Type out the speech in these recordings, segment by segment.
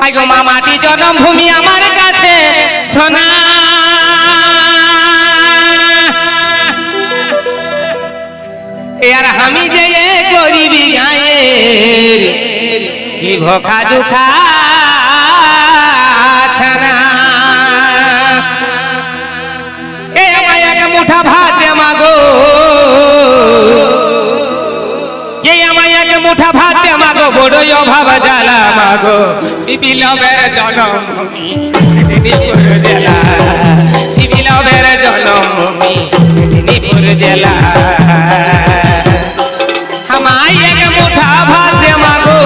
I go মা মাটি জন্মভূমি আমার কাছে সোনা यार हमी जे गरीबी गाয়ের ই ভোখা দুখা ছানা এ আমায় এক মুঠা ভাত দে মাগো এ আমায় এক মুঠা ভাত দে মাগো বড়ই অভাব জ্বালা মাগো বিপ্লবের জন্মভূমি মেদিনীপুর জেলা বিপ্লবের জন্মভূমি মেদিনীপুর জেলা हमारी एक मुठा भात दे मागो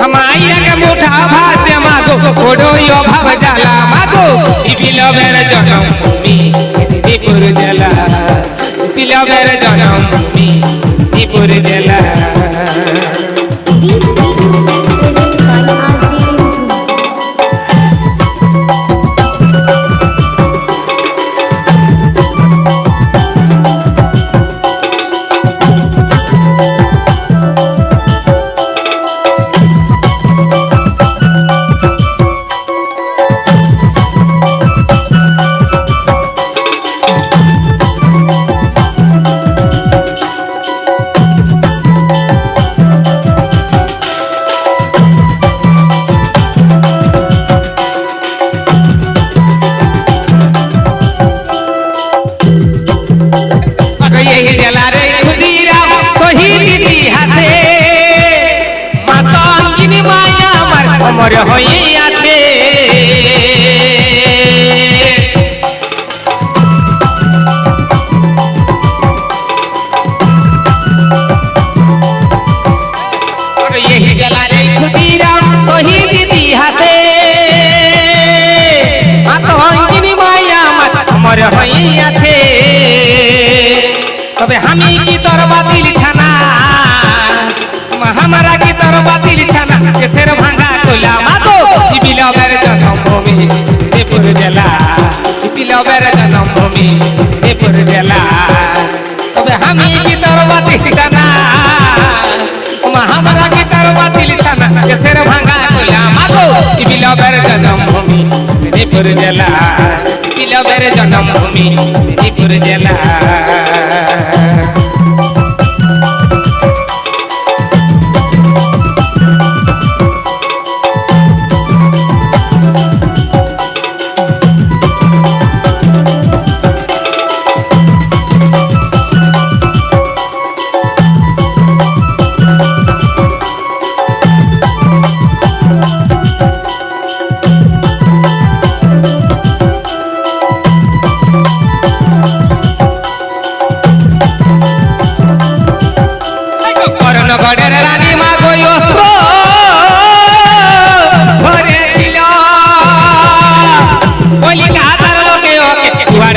हमारी एक मुठा भात दे मागो ओडो यो भाव जाला मागो बिप्लबेर जन्मभूमि मेदिनीपुर जला बिप्लबेर जन्मभूमि मेदिनीपुर जला अमर হয়ে আছে यही जला रे खुदीराम शहीद इतिहाসে আতঙ্কিনী মায়া अमर হয়ে আছে তবে আমি কি তোর বাতিল ছানা हमारा की तरह बातिल छाना केसर भांगा कोला मागो बिप्लबेर जन्मभूमि मेदिनीपुर जला बिप्लबेर जन्मभूमि मेदिनीपुर जला तबे हमी की तरह बातिल छाना हमारा की तरह बातिल छाना केसर भांगा कोला मागो बिप्लबेर जन्मभूमि मेदिनीपुर जला बिप्लबेर जन्मभूमि मेदिनीपुर जला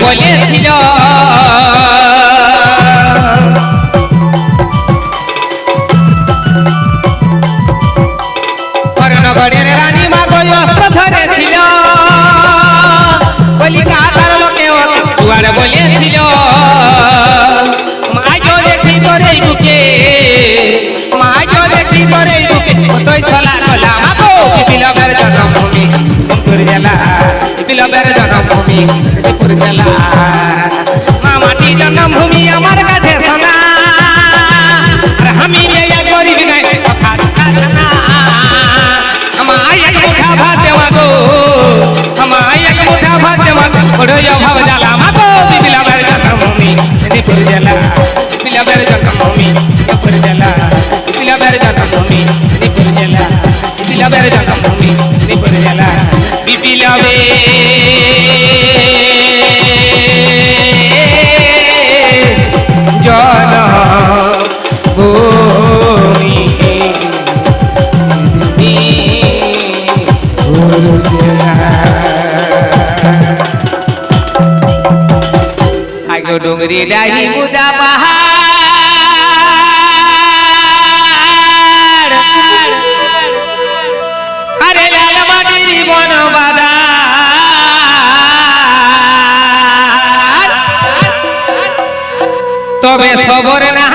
বলেছিল করনগরের রানী মাগো অস্ত্র ধরেছিল কলিকাতার লোকে ওকে জুয়ার বলেছিল মাইজো দেখি তোরে বুকে মাইজো দেখি তোরে বুকে কতই ছলা গলা মাগো বিপ্লবের জন্মভূমি মেদিনীপুর জেলা বিপ্লবের জন্মভূমি মেদিনীপুর জেলা মা মাটি জন্মভূমি আমার কাছে সোনা আর আমি মেয়ে গরিব নাই কথা জানা আমায় এক মুঠা ভাত দে মাগো আমায় এক মুঠা ভাত দে মাগো বড়ই অভাব জ্বালা মাগো বিপ্লবের জন্মভূমি মেদিনীপুর জেলা বিপ্লবের জন্মভূমি মেদিনীপুর জেলা বিপ্লবের জন্মভূমি মেদিনীপুর জেলা বিপ্লবের জন্মভূমি মেদিনীপুর জেলা বিপ্লবে জন্মভূমি মেদিনীপুর জেলা আইগো ডুংরি ডাহি মুদা পাহাড় আরে লাল মাটির বন বাদার তবে সবর না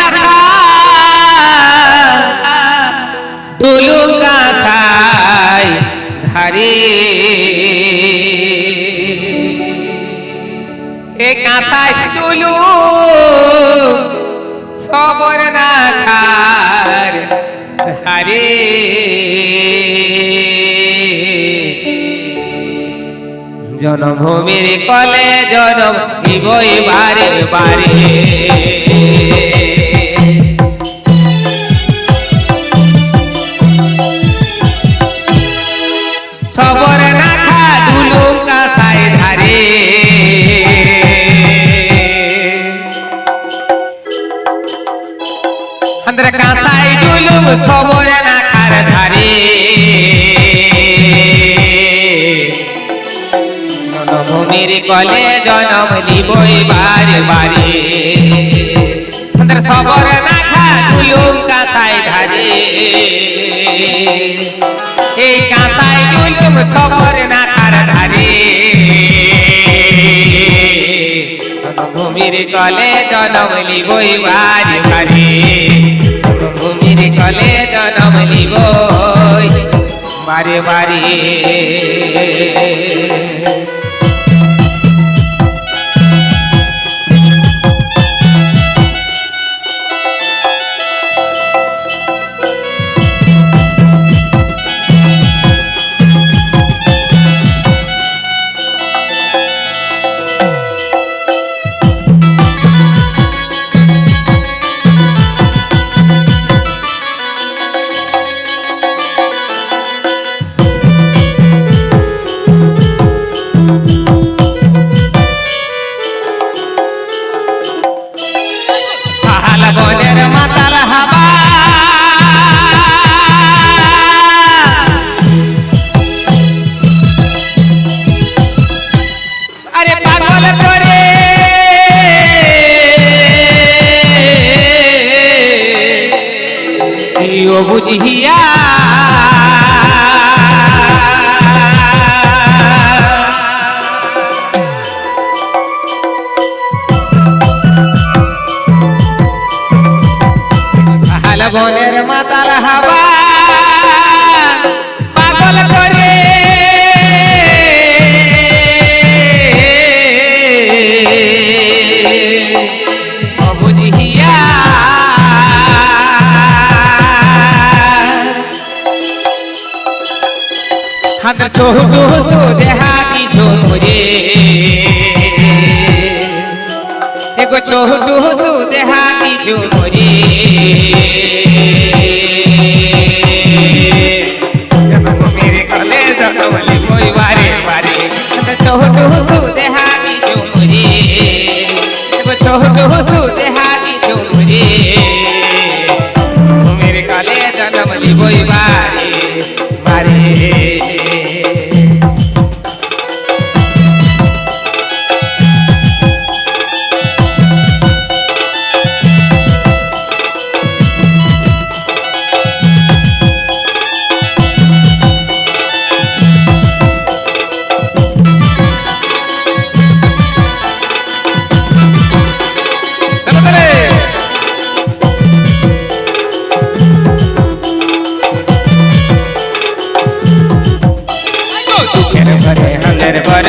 সবর না খার হারে জনভূমির কলে জনম নিবই বারে বারে সবর না খা দুলুম কাসায় ধারে अंदर कासाई डुलुम सबर ना खार धारे জনভূমির কলে জনম নিবই বারে বারে अंदर সবর না খা ডুলুম কাসাই ধারে এই কাসাই ডুলুম সবর না খার ধারে জনভূমির কলে জনম নিবই বারে বারে ভূমির কলে জনম নিব বারে বারে বনের মাতাল হাবা আরে পাগল করে ও বুঝিয়া বনের মাতাল হাবা পাগল করে অবুঝিয়া হাতের ছোট সো দেহাতি ঝোমরে এগো ছোট সো দেহাতি ঝোমরে জনভূমির কলে জনম নিবই বারে বারে ছোট সো দেহাতি ঝোমরে এগো ছোট সো দেহাতি ঝোমরে ভূমির কলে জনম নিবই বারে বারে হালের বর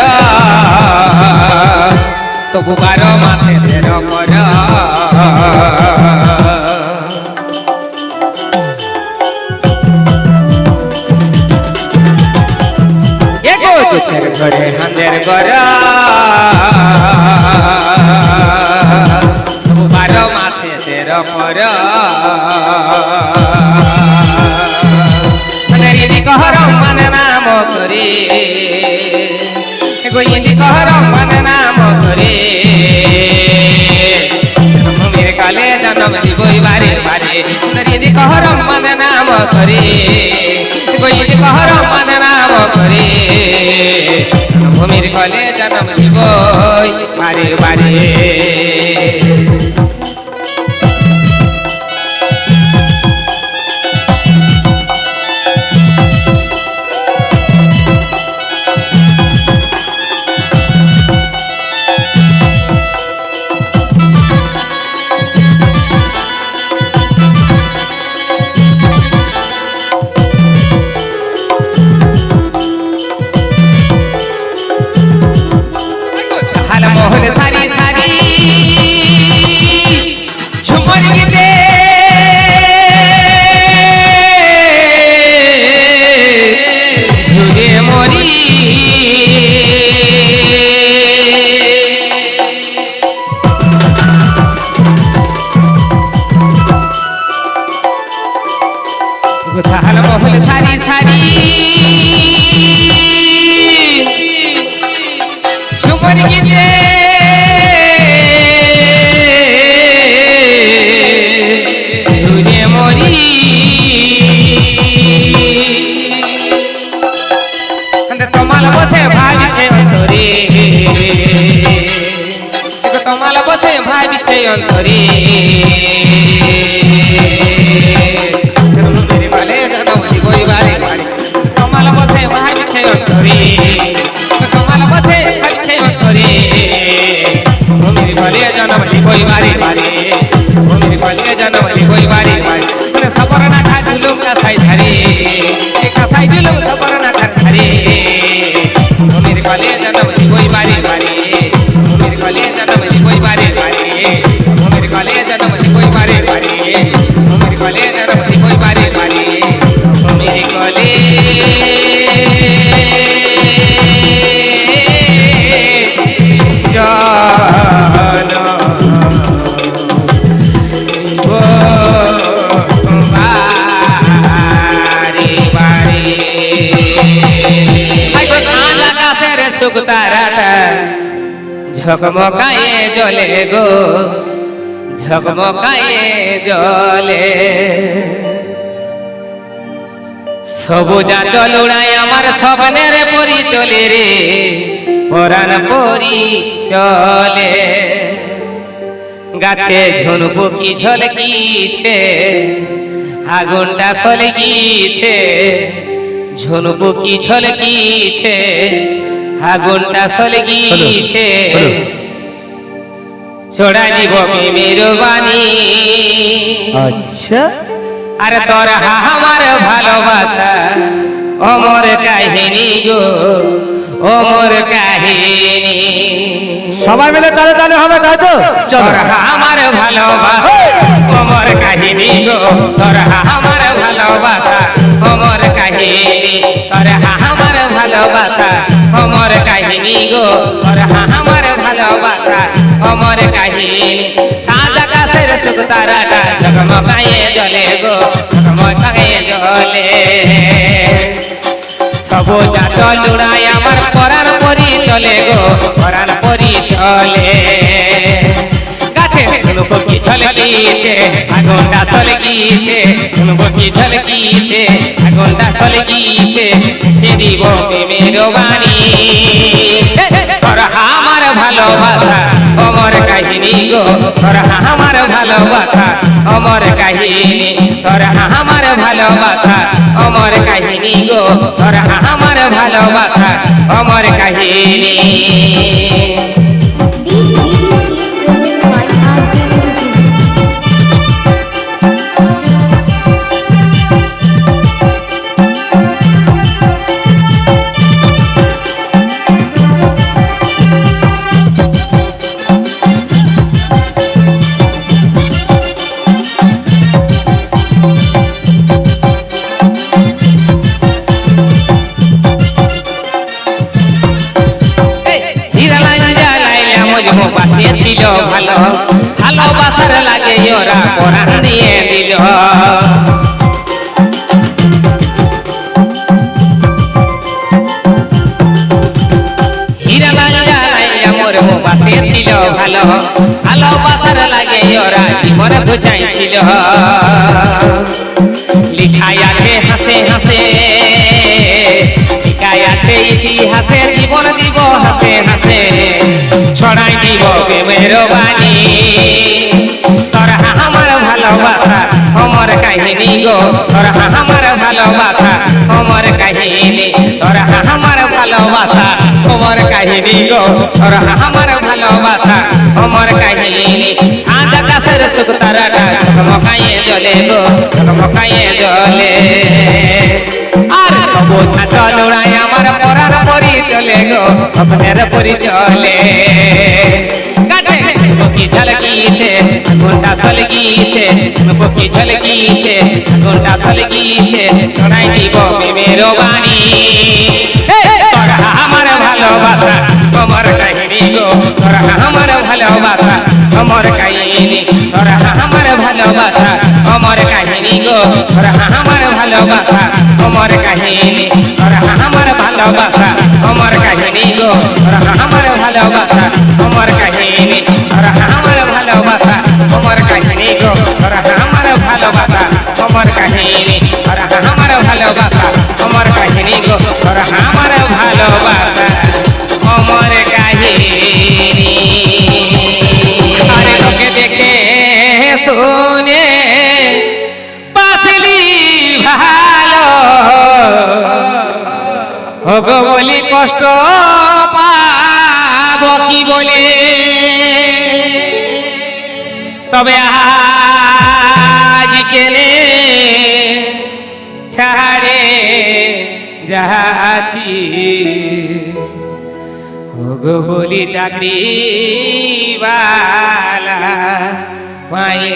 তবু 12 মাসে 13 পর এগো চোখের ঘরে হালের বর তবু 12 মাসে 13 পর कहरम मन नाम करे एगो इंदी कहरम मन नाम करे भूमिर काले जन्म दिबई बारे बारे इंदी कहरम मन नाम करे एगो इंदी कहरम मन नाम करे भूमिर काले जन्म दिबई बारे बारे मोहल सारी सारी মহল সারি সারি সুমন গীতে তুলে মরি তোমাল বসে ভাবিছে অন্তরে তোমাল বসে ভাবিছে অন্তরে বলে জনম দিবই বারে বারে তোমাল বসে ভাবিছে অন্তরে তোমাল বসে ভাবিছে অন্তরে ভূমির বলে জনম দিবই বারে বারে ভূমির বলে জনম দিবই বারে বারে মানে সবর না খা জুলুম কাসাই ধারে কাসাই জুলুম সবর না খা ধারে ভূমির বলে জনম দিবই বারে বারে ভূমির বলে জনম দিবই বারে বারে ভূমির বলে জনম দিবই বারে বারে ভূমির বলে জনম দিবই বারে বারে ভূমির বলে তারাটা ঝকমকায়ে জলে গো ঝকমকায়ে জলে সবুজা চলুড়াই আমার স্বপ্নের পরি চলে রে পরাণ পরি চলে গাছে ঝুনপুকি ঝলকিছে আগুনটা সলকিছে ঝুনপুকি ঝলকিছে আগুনটা সলকিছে ছোড়া দিব প্রেমের বাণী আচ্ছা আরে তোর আমার ভালোবাসা অমর কাহিনী গো অমর কাহিনী সবাই মিলে তালে তালে হবে তাই তো তোর আমার ভালোবাসা অমর কাহিনী গো তোর আমার ভালোবাসা অমর কাহিনী তোর আমার ভালোবাসা অমর কাহিনী গো তোর আমার ভালোবাসা অমর কাহিনী সাজ আকাশের সুখ তারাটা ঝকমকায়ে জ্বলে গো ঝকমকায়ে জ্বলে সবুজা চলুড়াই আমার পরাণ পরি চলে গো পরাণ পরি চলে গাছে ঝুনপুকি ঝলকিছে আগুনটা সলকিছে ঝুনপুকি ঝলকিছে আগুনটা সলকিছে দিব প্রেমের বাণী তোর আমার ভালোবাসা অমর কাহিনী গো তোর আমার ভালোবাসা অমর কাহিনী তোর আমার ভালোবাসা অমর কাহিনী গো তোর আমার ভালোবাসা অমর কাহিনী পাশে ছিল ভালো ভালোবাসার লাগে ওরা পরাণ দিয়ে দিল হীরা লাইলা মোর পাশে ছিল ভালো ভালোবাসার লাগে ওরা জীবন বুঝাইছিল লিখাই আছে হাসে হাসে লিখাই আছে ইতিহাসে জীবন দিব হাসে হাসে ছড়াই দিব প্রেমের বাণী তোর আমার ভালোবাসা অমর কাহিনী গো তোর আমার ভালোবাসা অমর কাহিনী তোর আমার ভালোবাসা অমর কাহিনী গো তোর আমার ভালোবাসা অমর কাহিনী সাজ আকাশের সুখ তারাটা ঝকমকায়ে জ্বলে গো ঝকমকায়ে জ্বলে আর সবুজা চলুড়াই আমার পরাণ পরি চলে গো স্বপ্নের পরি চলে গাছে ঝুনপুকি ঝলকিছে আগুনটা সলকিছে ঝুনপুকি ঝলকিছে আগুনটা সলকিছে ছড়াই দিব প্রেমের বাণী তোর আমার ভালোবাসা অমর কাহিনী গো তোর আমার ভালোবাসা অমর কাহিনী তোর আমার ভালোবাসা অমর কাহিনী গো তোর আমার ভালো ভালোবাসা অমর কাহিনী ওরা আমার ভালোবাসা অমর কাহিনী গো ওরা আমার ভালোবাসা অমর কাহিনী ওরা আমার ভালোবাসা অমর কাহিনী গো ওরা আমার ভালোবাসা অমর কাহিনী ওরা আমার ভালোবাসা অমর কাহিনী গো ওরা আমার ভালোবাসা অমর কাহিনী আরে তোকে দেখে শুনে বাসলি ভালো ওগো বলি কষ্ট পাব কি বলে তবে আজ কেনে ছাড়ে যাচ্ছি ওগো বলি চাকরি বালা মায়ে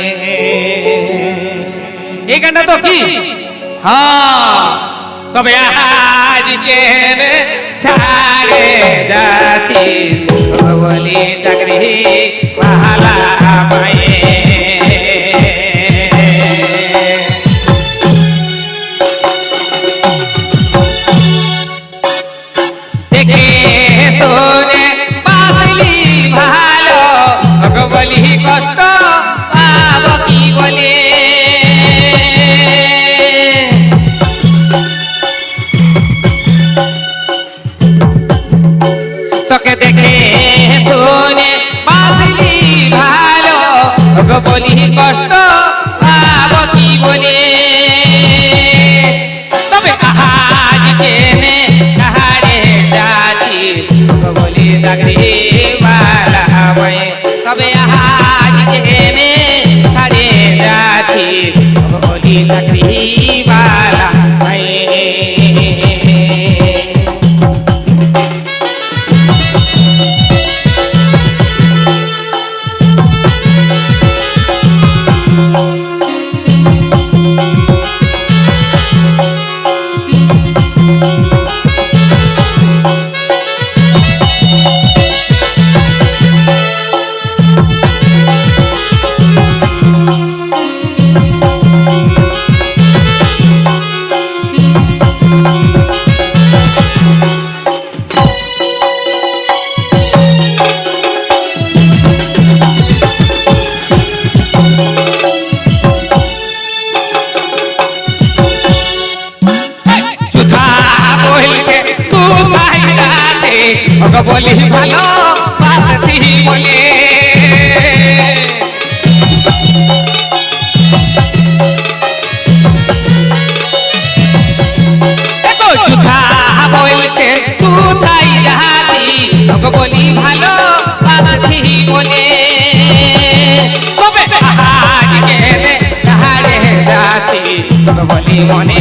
এই গানটা তো কি হ্যাঁ তবে আজ কেনে ছাড়ে যাচ্ছি ওগো বলি চাকরি বালা মায়ে দেখে শুনে বাসলি ভালো ওগো বলি কষ্ট পাব কি বলে তোকে দেখে শুনে বাসলি ভালো ওগো বলি কষ্ট পাব কি বলে তবে আজ কেনে ছাড়ে যাচ্ছি ওগো বলি চাকরি বালা মায়ে তবে আজ কেনে ছাড়ে যাচ্ছি ওগো বলি চাকরি বালা মায়ে ওগো বলি ভালো বাসতি বলে দেখো যুথা বলতে কোথায় যাচ্ছি ওগো বলি ভালো বাসতি বলে তবে আজ কেনে ছাড়ে যাচ্ছি ওগো বলি মনে